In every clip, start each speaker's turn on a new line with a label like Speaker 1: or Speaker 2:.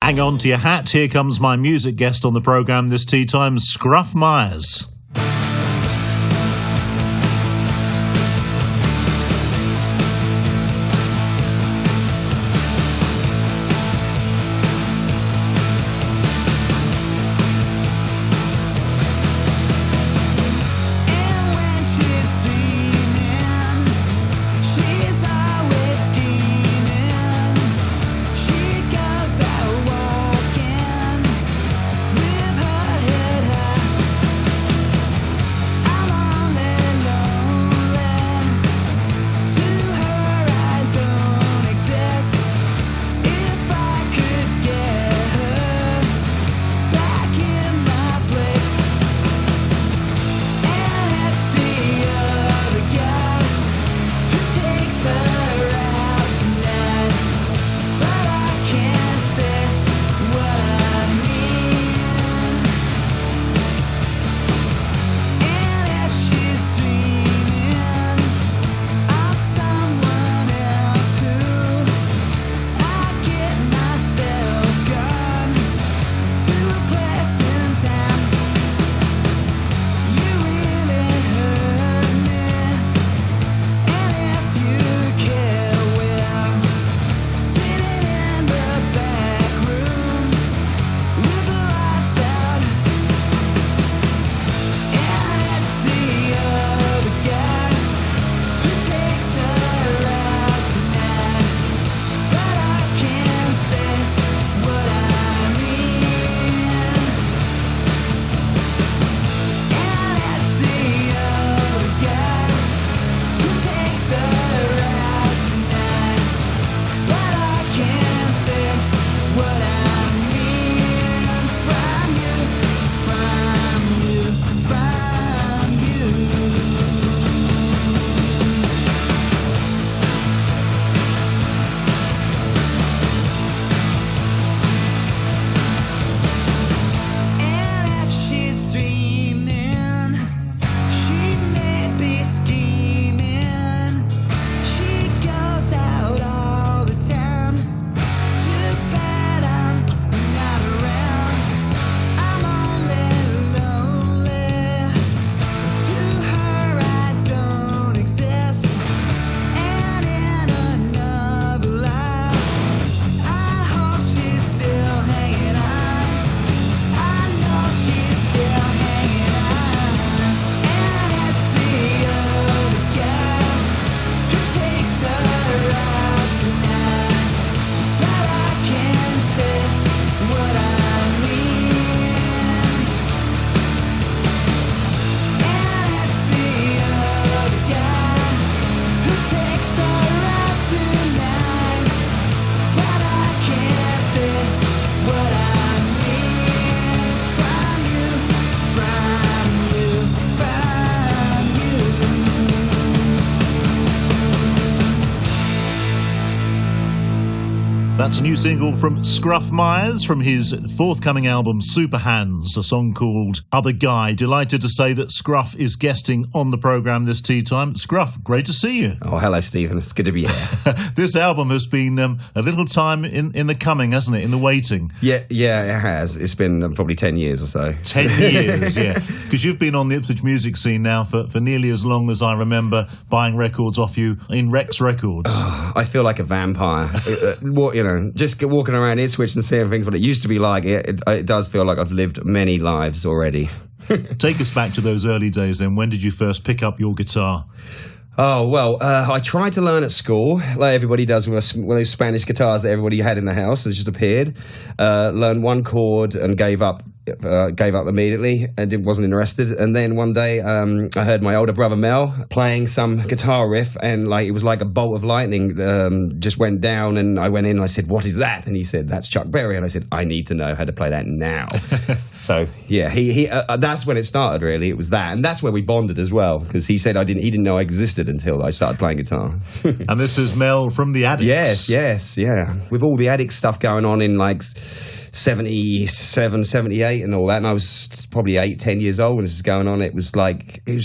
Speaker 1: Hang on to your hat. Here comes my music guest on the programme this tea time, Scruff Myers. That's a new single from Scruff Myers from his forthcoming album Super Hands, a song called Other Guy. Delighted to say that Scruff is guesting on the programme this tea time. Scruff, great to see you.
Speaker 2: Oh, hello, Stephen. It's good to be here.
Speaker 1: This album has been a little time in the coming, hasn't it, in the waiting?
Speaker 2: Yeah, it has. It's been probably 10 years or so.
Speaker 1: 10 years, yeah. Because you've been on the Ipswich music scene now for nearly as long as I remember buying records off you in Rex Records.
Speaker 2: Oh, I feel like a vampire. Just walking around Ipswich and seeing things what it used to be like, it does feel like I've lived many lives already.
Speaker 1: Take us back to those early days then. When did you first pick up your guitar?
Speaker 2: Oh, well, I tried to learn at school, like everybody does with one of those Spanish guitars that everybody had in the house that just appeared. Learned one chord and gave up immediately and wasn't interested. And then one day I heard my older brother Mel playing some guitar riff, and it was like a bolt of lightning just went down, and I went in and I said, "What is that?" And he said, "That's Chuck Berry." And I said, "I need to know how to play that now." So yeah, he that's when it started, really. It was that, and that's where we bonded as well, because he said he didn't know I existed until I started playing guitar.
Speaker 1: And this is Mel from the Addicts.
Speaker 2: Yes, yeah. With all the Addict stuff going on in 77, 78 and all that, and I was probably 8-10 years old when this was going on. It was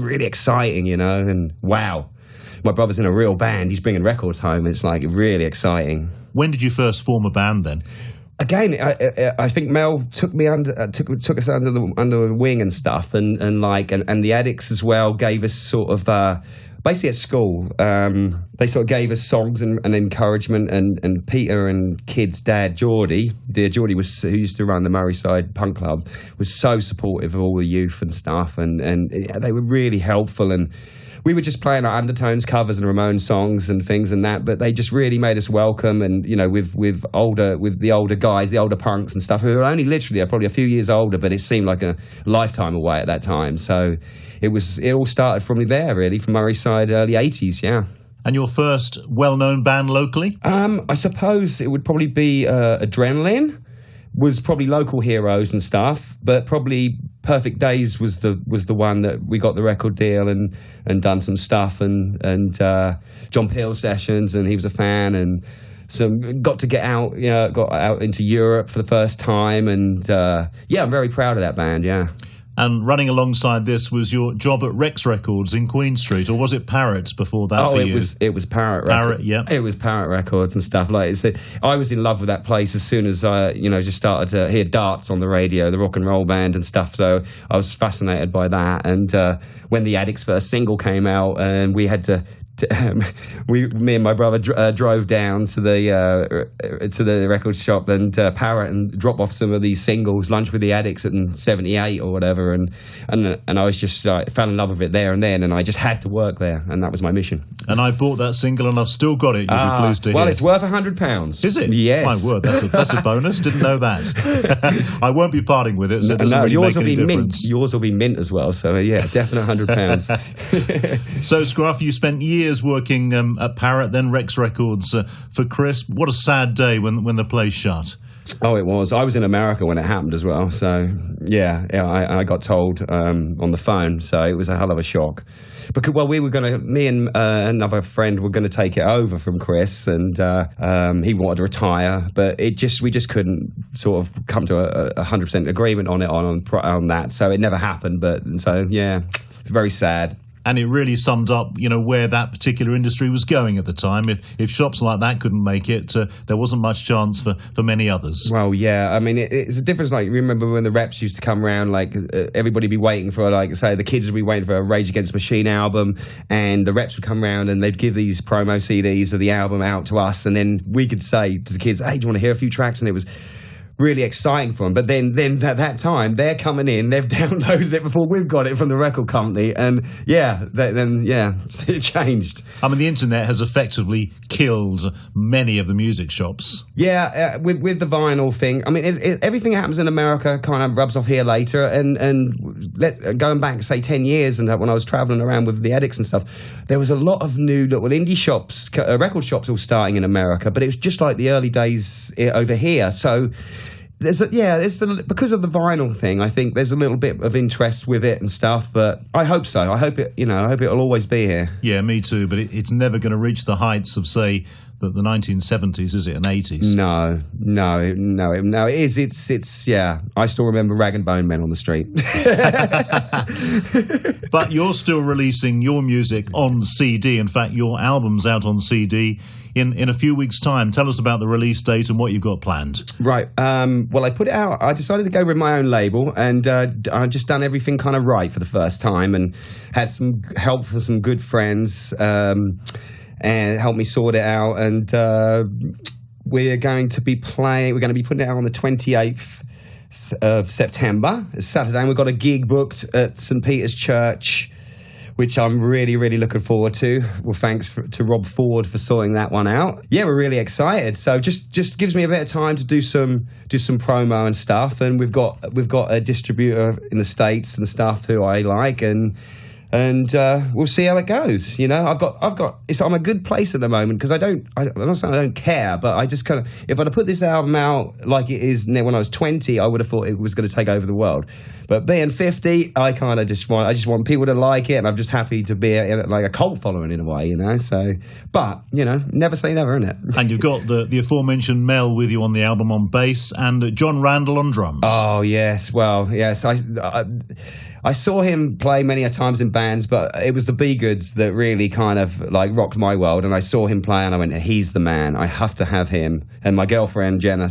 Speaker 2: really exciting, and wow, my brother's in a real band, he's bringing records home. It's really exciting.
Speaker 1: When did you first form a band then?
Speaker 2: again, I think Mel took me took us under the wing and stuff, and the Addicts as well gave us sort of basically at school. They sort of gave us songs and encouragement, and Peter and Kid's dad, Geordie, who used to run the Murrayside Punk Club, was so supportive of all the youth and stuff, and they were really helpful. And we were just playing our Undertones covers and Ramones songs and things and that, but they just really made us welcome. And with the older guys, the older punks and stuff, who were only literally probably a few years older, but it seemed like a lifetime away at that time. So it all started from there, really, from Murrayside, early 80s, yeah.
Speaker 1: And your first well-known band locally?
Speaker 2: I suppose it would probably be Adrenaline. Was probably local heroes and stuff, but probably Perfect Days was the one that we got the record deal and done some stuff, and John Peel sessions, and he was a fan, and got out into Europe for the first time, and I'm very proud of that band, yeah.
Speaker 1: And running alongside this was your job at Rex Records in Queen Street, or was it Parrot before that for you?
Speaker 2: It was Parrot.
Speaker 1: Yeah.
Speaker 2: It was Parrot Records and stuff like that. I was in love with that place as soon as I, just started to hear Darts on the radio, the rock and roll band and stuff. So I was fascinated by that. And when the Addicts' first single came out, and we had to. Me and my brother drove down to the record shop and Parrot and drop off some of these singles, Lunch with the Addicts in '78 or whatever, and I was just fell in love with it there and then, and I just had to work there, and that was my mission.
Speaker 1: And I bought that single, and I've still got it. You'll be pleased to hear.
Speaker 2: Well, it's worth £100.
Speaker 1: Is it?
Speaker 2: Yes.
Speaker 1: My word, that's a bonus. Didn't know that. I won't be parting with it, so it doesn't really make any difference.
Speaker 2: Yours will be mint as well. So definite £100.
Speaker 1: So Scruff, you spent years working at Parrot, then Rex Records for Chris. What a sad day when the place shut.
Speaker 2: Oh, it was. I was in America when it happened as well. So, I got told on the phone. So it was a hell of a shock. Because, me and another friend were going to take it over from Chris, and he wanted to retire. But we just couldn't sort of come to a 100% agreement on that. So it never happened. It's very sad.
Speaker 1: And it really summed up, where that particular industry was going at the time. If shops like that couldn't make it, there wasn't much chance for many others.
Speaker 2: Well, yeah. I mean, it's a difference. Like, remember when the reps used to come around, like, everybody would be waiting for, like, say, the kids would be waiting for a Rage Against the Machine album, and the reps would come around and they'd give these promo CDs of the album out to us, and then we could say to the kids, hey, do you want to hear a few tracks? And it was really exciting for them. But then at that time, they're coming in, they've downloaded it before we've got it from the record company, and it changed.
Speaker 1: I mean, the internet has effectively killed many of the music shops.
Speaker 2: Yeah, with the vinyl thing. I mean, everything that happens in America kind of rubs off here later, and going back, say, 10 years, and when I was travelling around with the Addicts and stuff, there was a lot of new little indie shops, record shops all starting in America, but it was just like the early days over here. So because of the vinyl thing, I think there's a little bit of interest with it and stuff, but I hope so. I hope it'll always be here.
Speaker 1: Yeah, me too, but it's never going to reach the heights of, say, the 1970s, is it, and 80s?
Speaker 2: No, it is. It's I still remember Rag and Bone Men on the street.
Speaker 1: But you're still releasing your music on CD. In fact, your album's out on CD in a few weeks' time. Tell us about the release date and what you've got planned.
Speaker 2: Right. Well, I put it out. I decided to go with my own label, and I've just done everything kind of right for the first time, and had some help from some good friends, and helped me sort it out. And we're going to be putting it out on the 28th of September. It's Saturday, and we've got a gig booked at St. Peter's Church, which I'm really, really looking forward to. Well, thanks to Rob Ford for sorting that one out. Yeah, we're really excited. So just gives me a bit of time to do some promo and stuff. And we've got a distributor in the States and stuff who I like, and we'll see how it goes. I'm a good place at the moment, because I'm not saying I don't care, but I just kind of, if I'd have put this album out like it is when I was 20, I would have thought it was going to take over the world. But being 50, I kind of just want people to like it, and I'm just happy to be like a cult following in a way, So, but never say never, innit? And
Speaker 1: you've got the aforementioned Mel with you on the album on bass, and John Randall on drums.
Speaker 2: Oh yes, well yes, I saw him play many a times in bands, but it was the Be Goods that really kind of like rocked my world. And I saw him play, and I went, "He's the man. I have to have him." And my girlfriend Jenna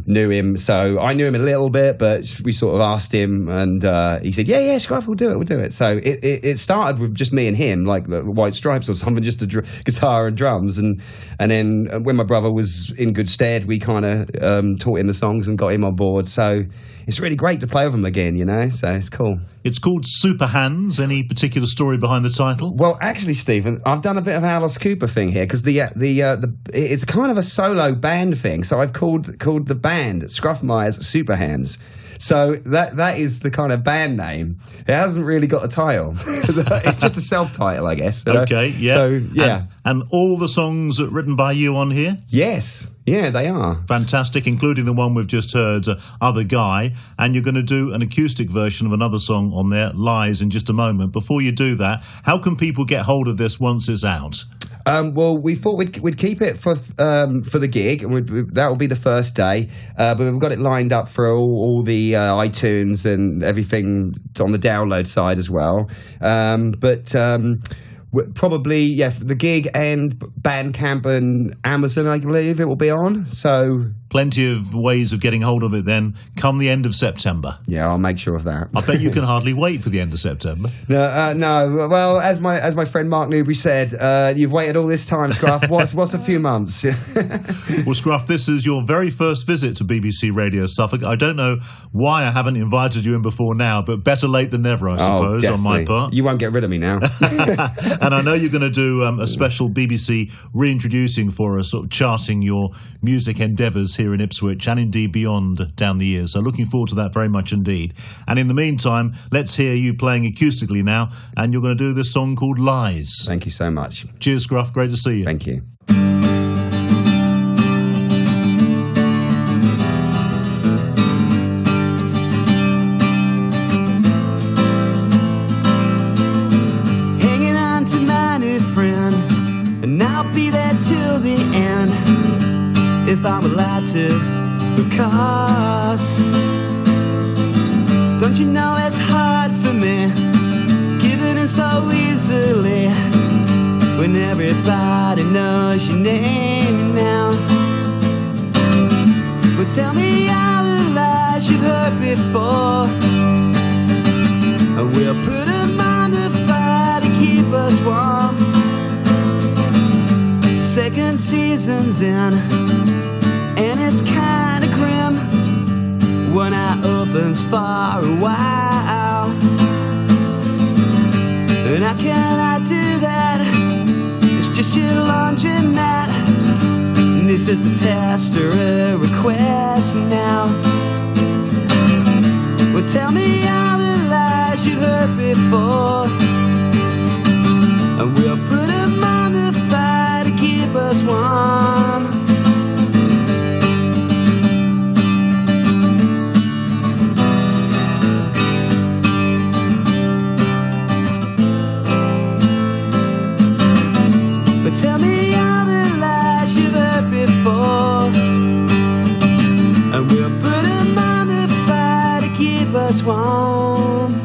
Speaker 2: knew him, so I knew him a little bit, but we sort of asked him, and he said, "Yeah, Scruff, we'll do it." So it started with just me and him, like the White Stripes or something, just a guitar and drums, and then when my brother was in good stead, we kind of taught him the songs and got him on board. So it's really great to play with him again, you know, so it's cool.
Speaker 1: It's called Super Hands. Any particular story behind the title?
Speaker 2: Well, actually, Stephen, I've done a bit of an Alice Cooper thing here, because it's kind of a solo band thing. So I've called the band Scruff Myers Super Hands. So that is the kind of band name. It hasn't really got a title. It's just a self-title, I guess.
Speaker 1: Okay, yeah.
Speaker 2: So, yeah.
Speaker 1: And all the songs written by you on here?
Speaker 2: Yes. Yeah, they are.
Speaker 1: Fantastic, including the one we've just heard, Other Guy. And you're going to do an acoustic version of another song on there, Lies, in just a moment. Before you do that, how can people get hold of this once it's out?
Speaker 2: Well, we thought we'd keep it for the gig, and that will be the first day. But we've got it lined up for all the iTunes and everything on the download side as well. Probably, the gig and Bandcamp and Amazon, I believe it will be on. So
Speaker 1: plenty of ways of getting hold of it then come the end of September.
Speaker 2: Yeah, I'll make sure of that.
Speaker 1: I bet you can hardly wait for the end of September.
Speaker 2: No. Well, as my friend Mark Newbury said, you've waited all this time, Scruff. What's a few months?
Speaker 1: Well, Scruff, this is your very first visit to BBC Radio Suffolk. I don't know why I haven't invited you in before now, but better late than never, I suppose, on my part.
Speaker 2: You won't get rid of me now.
Speaker 1: And I know you're going to do a special BBC reintroducing for us, sort of charting your music endeavours here in Ipswich and indeed beyond down the years. So looking forward to that very much indeed. And in the meantime, let's hear you playing acoustically now, and you're going to do this song called Lies.
Speaker 2: Thank you so much.
Speaker 1: Cheers, Scruff. Great to see you.
Speaker 2: Thank you.
Speaker 3: Hanging on to my new friend, and I'll be there till the end, if I'm allowed to, of course. Don't you know it's hard for me, giving in so easily, when everybody knows your name now. Well, tell me all the lies you've heard before, and we'll put them on the fire to keep us warm. Second season's in, and it's kinda grim. One eye opens for a while, and how can I do that? It's just your laundromat. This is a test or a request now. Well, tell me all the lies you heard before, and we'll put them on the fire to keep us warm. But tell me all the lies you've heard before, and we'll put them on the fire to keep us warm.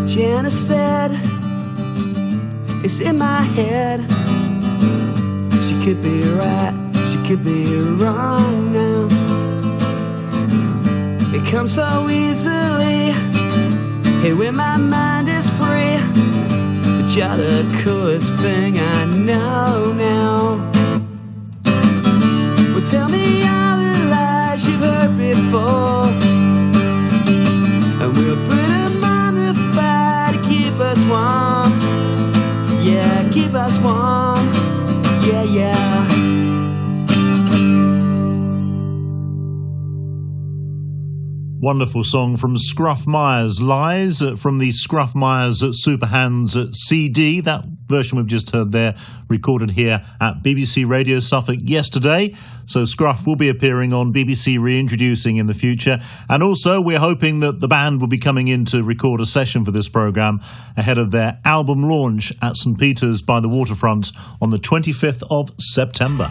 Speaker 3: Janice said, it's in my head. She could be right, she could be wrong now. It comes so easily, hey, when my mind is free. But you're the coolest thing I know now. Well, tell me all the lies you've heard before, and we'll put them on the fire to keep us warm. Yeah, keep us warm. Yeah, yeah.
Speaker 1: Wonderful song from Scruff Myers, Lies, from the Scruff Myers Super Hands CD. That version we've just heard there, recorded here at BBC Radio Suffolk yesterday. So Scruff will be appearing on BBC Reintroducing in the future. And also we're hoping that the band will be coming in to record a session for this programme ahead of their album launch at St Peter's by the Waterfront on the 25th of September.